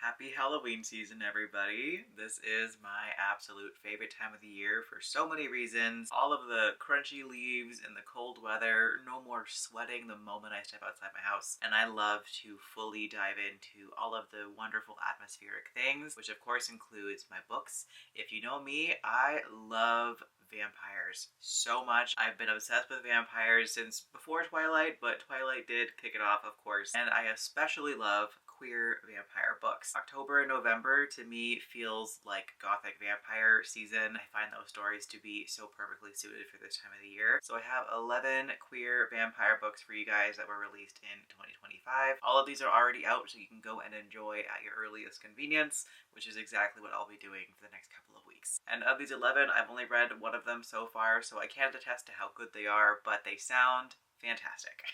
Happy Halloween season, everybody. This is my absolute favorite time of the year for so many reasons. All of the crunchy leaves and the cold weather, no more sweating the moment I step outside my house. And I love to fully dive into all of the wonderful atmospheric things, which of course includes my books. If you know me, I love vampires so much. I've been obsessed with vampires since before Twilight, but Twilight did kick it off, of course. And I especially love queer vampire books. October and November to me feels like gothic vampire season. I find those stories to be so perfectly suited for this time of the year. So I have 11 queer vampire books for you guys that were released in 2025. All of these are already out, so you can go and enjoy at your earliest convenience, which is exactly what I'll be doing for the next couple of weeks. And of these 11, I've only read one of them so far, so I can't attest to how good they are, but they sound fantastic.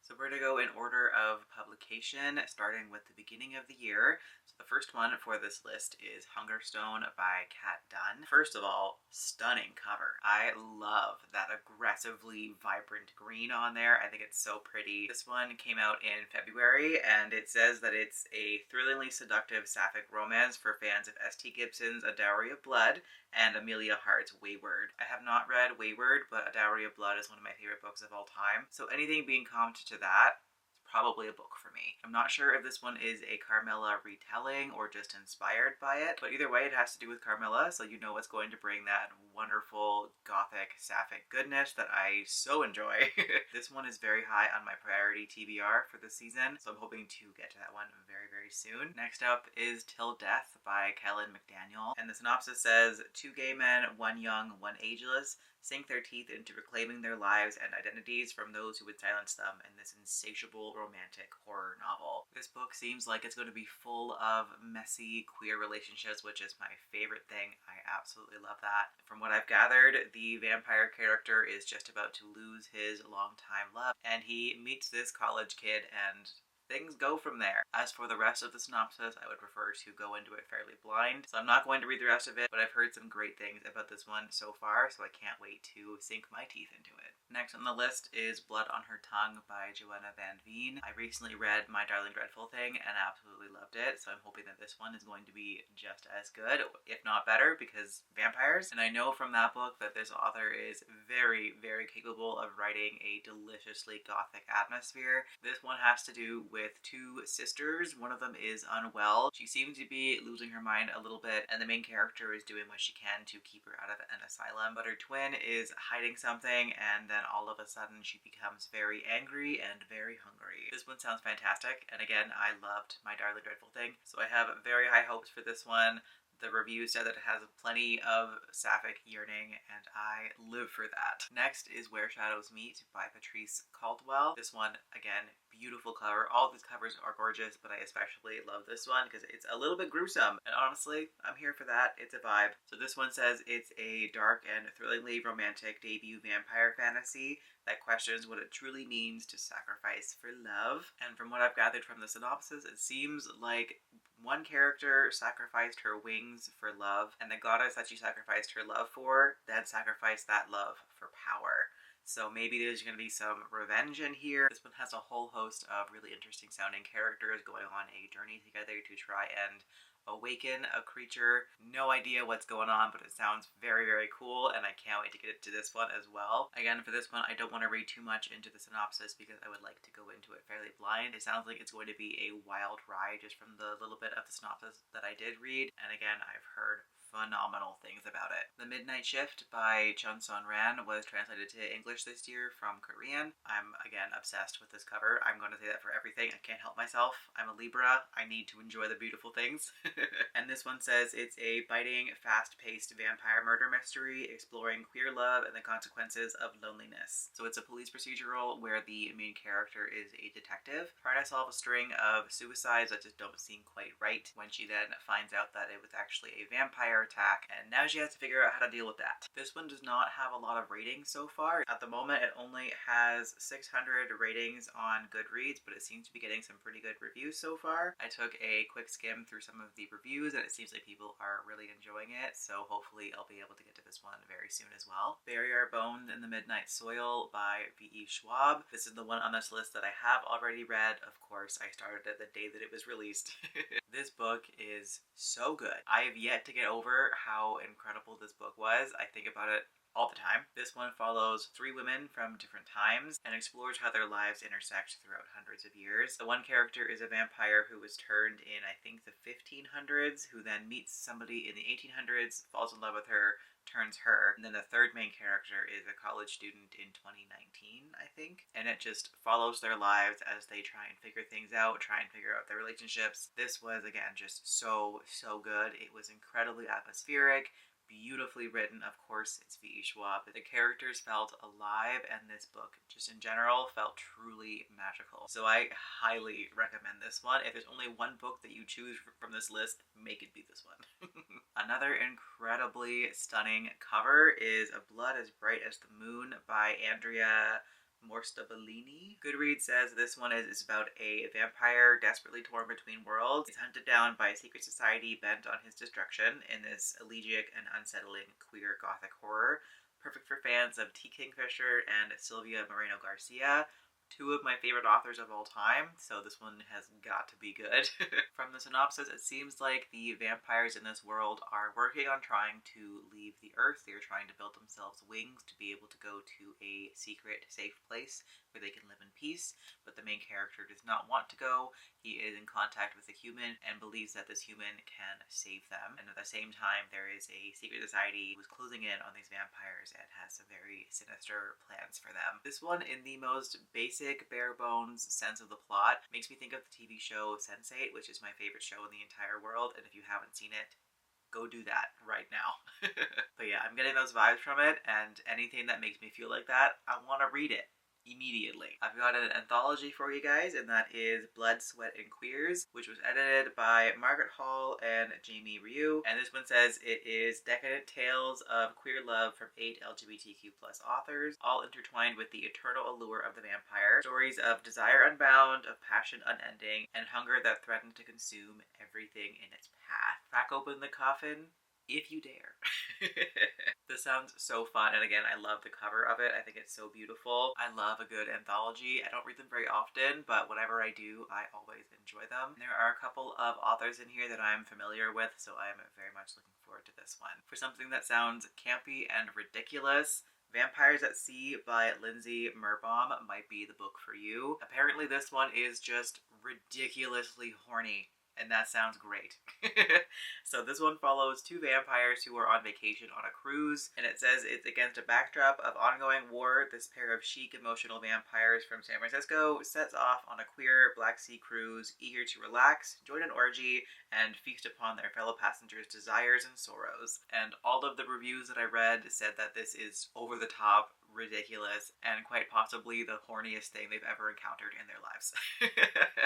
So we're going to go in order of publication, starting with the beginning of the year. So the first one for this list is Hungerstone by Kat Dunn. First of all, stunning cover. I love that aggressively vibrant green on there. I think it's so pretty. This one came out in February, and it says that it's a thrillingly seductive sapphic romance for fans of S.T. Gibson's A Dowry of Blood and Amelia Hart's Wayward. I have not read Wayward, but A Dowry of Blood is one of my favorite books of all time. So anything being comped to that is probably a book for me. I'm not sure if this one is a Carmilla retelling or just inspired by it, but either way it has to do with Carmilla, so you know it's going to bring that wonderful gothic sapphic goodness that I so enjoy. This one is very high on my priority TBR for the season, so I'm hoping to get to that one very soon. Next up is Till Death by Kellan McDaniel, and the synopsis says, two gay men, one young, one ageless, sink their teeth into reclaiming their lives and identities from those who would silence them in this insatiable romantic horror novel. This book seems like it's going to be full of messy queer relationships, which is my favorite thing. I absolutely love that. From what I've gathered, the vampire character is just about to lose his longtime love, and he meets this college kid and things go from there. As for the rest of the synopsis, I would prefer to go into it fairly blind, so I'm not going to read the rest of it, but I've heard some great things about this one so far, so I can't wait to sink my teeth into it. Next on the list is Blood on Her Tongue by Johanna van Veen. I recently read My Darling Dreadful Thing and absolutely loved it, so I'm hoping that this one is going to be just as good, if not better, because vampires. And I know from that book that this author is very capable of writing a deliciously gothic atmosphere. This one has to do with two sisters. One of them is unwell. She seems to be losing her mind a little bit, and the main character is doing what she can to keep her out of an asylum, but her twin is hiding something, and then all of a sudden she becomes very angry and very hungry. This one sounds fantastic, and again, I loved My Darling Dreadful Thing, so I have very high hopes for this one. The review said that it has plenty of sapphic yearning, and I live for that. Next is Where Shadows Meet by Patrice Caldwell. This one, again, beautiful cover. All of these covers are gorgeous, but I especially love this one because it's a little bit gruesome, and honestly, I'm here for that. It's a vibe. So this one says it's a dark and thrillingly romantic debut vampire fantasy that questions what it truly means to sacrifice for love. And from what I've gathered from the synopsis, it seems like one character sacrificed her wings for love, and the goddess that she sacrificed her love for then sacrificed that love for power. So maybe there's going to be some revenge in here. This one has a whole host of really interesting sounding characters going on a journey together to try and awaken a creature. No idea what's going on, but it sounds very cool, and I can't wait to get to this one as well. Again, for this one, I don't want to read too much into the synopsis because I would like to go into it fairly blind. It sounds like it's going to be a wild ride just from the little bit of the synopsis that I did read, and again, I've heard phenomenal things about it. The Midnight Shift by Seon-Ran was translated to English this year from Korean. I'm, again, obsessed with this cover. I'm going to say that for everything. I can't help myself. I'm a Libra. I need to enjoy the beautiful things. And this one says it's a biting, fast-paced vampire murder mystery exploring queer love and the consequences of loneliness. So it's a police procedural where the main character is a detective trying to solve a string of suicides that just don't seem quite right, when she then finds out that it was actually a vampire attack, and now she has to figure out how to deal with that. This one does not have a lot of ratings so far. At the moment, it only has 600 ratings on Goodreads, but it seems to be getting some pretty good reviews so far. I took a quick skim through some of the reviews, and it seems like people are really enjoying it, so hopefully I'll be able to get to this one very soon as well. Bury Our Bones in the Midnight Soil by V.E. Schwab. This is the one on this list that I have already read. Of course, I started it the day that it was released. This book is so good. I have yet to get over how incredible this book was. I think about it all the time. This one follows 3 women from different times and explores how their lives intersect throughout hundreds of years. The one character is a vampire who was turned in, I think, the 1500s, who then meets somebody in the 1800s, falls in love with her, turns her. And then the third main character is a college student in 2019, I think. And it just follows their lives as they try and figure things out, try and figure out their relationships. This was, again, just so good. It was incredibly atmospheric, beautifully written. Of course, it's V.E. Schwab. The characters felt alive, and this book, just in general, felt truly magical. So I highly recommend this one. If there's only one book that you choose from this list, make it be this one. Another incredibly stunning cover is A Blood as Bright as the Moon by Andrea Morstabilini. Goodreads says this one is about a vampire desperately torn between worlds. He's hunted down by a secret society bent on his destruction in this elegiac and unsettling queer gothic horror. Perfect for fans of T. Kingfisher and Silvia Moreno Garcia, 2 of my favorite authors of all time, so this one has got to be good. From the synopsis, it seems like the vampires in this world are working on trying to leave the earth. They are trying to build themselves wings to be able to go to a secret, safe place where they can live in peace, but the main character does not want to go. He is in contact with a human and believes that this human can save them. And at the same time, there is a secret society who's closing in on these vampires and has some very sinister plans for them. This one, in the most basic, bare bones sense of the plot, makes me think of the TV show Sense8, which is my favorite show in the entire world, and if you haven't seen it, go do that right now. But yeah, I'm getting those vibes from it, and anything that makes me feel like that, I want to read it immediately. I've got an anthology for you guys, and that is Blood, Sweat, and Queers, which was edited by Margaret Hall and Jamie Ryu. And this one says it is decadent tales of queer love from 8 LGBTQ+ authors, all intertwined with the eternal allure of the vampire. Stories of desire unbound, of passion unending, and hunger that threaten to consume everything in its path. Crack open the coffin, if you dare. This sounds so fun, and again, I love the cover of it. I think it's so beautiful. I love a good anthology. I don't read them very often, but whenever I do, I always enjoy them. There are a couple of authors in here that I'm familiar with, so I'm very much looking forward to this one. For something that sounds campy and ridiculous, Vampires at Sea by Lyndsay Merbaum might be the book for you. Apparently this one is just ridiculously horny, and that sounds great. So this one follows 2 vampires who are on vacation on a cruise, and it says it's against a backdrop of ongoing war. This pair of chic, emotional vampires from San Francisco sets off on a queer Black Sea cruise, eager to relax, join an orgy, and feast upon their fellow passengers' desires and sorrows. And all of the reviews that I read said that this is over the top, ridiculous, and quite possibly the horniest thing they've ever encountered in their lives.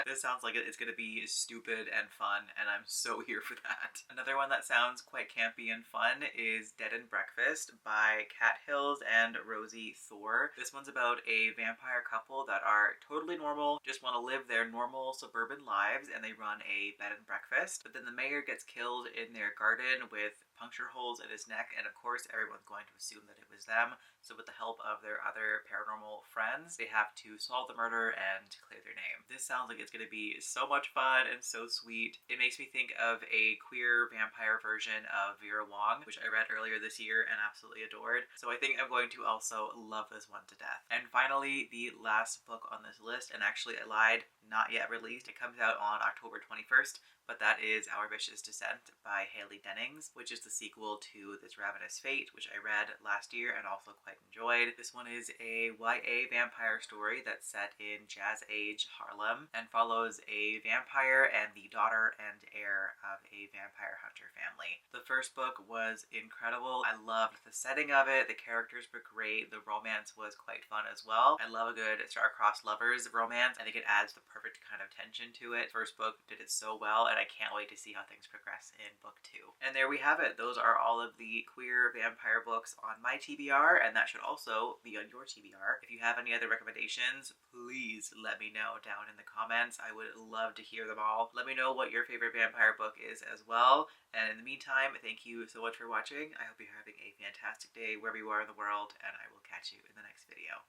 This sounds like it's going to be stupid and fun, and I'm so here for that. Another one that sounds quite campy and fun is Dead and Breakfast by Kat Hillis and Rosiee Thor. This one's about a vampire couple that are totally normal, just want to live their normal suburban lives, and they run a bed and breakfast. But then the mayor gets killed in their garden with puncture holes in his neck, and of course everyone's going to assume that it was them. So with the help of their other paranormal friends, they have to solve the murder and clear their name. This sounds like it's going to be so much fun and so sweet. It makes me think of a queer vampire version of Vera Wong, which I read earlier this year and absolutely adored. So I think I'm going to also love this one to death. And finally, the last book on this list, and actually I lied, not yet released. It comes out on October 21st, but that is Our Vicious Descent by Hayley Dennings, which is the sequel to This Ravenous Fate, which I read last year and also quite enjoyed. This one is a YA vampire story that's set in Jazz Age Harlem and follows a vampire and the daughter and heir of a vampire hunter family. The first book was incredible. I loved the setting of it, the characters were great, the romance was quite fun as well. I love a good star-crossed lovers romance. I think it adds the perfect kind of tension to it. First book did it so well, and I can't wait to see how things progress in book 2. And there we have it. Those are all of the queer vampire books on my TBR, and that should also be on your TBR. If you have any other recommendations, please let me know down in the comments. I would love to hear them all. Let me know what your favorite vampire book is as well. And in the meantime, thank you so much for watching. I hope you're having a fantastic day wherever you are in the world, and I will catch you in the next video.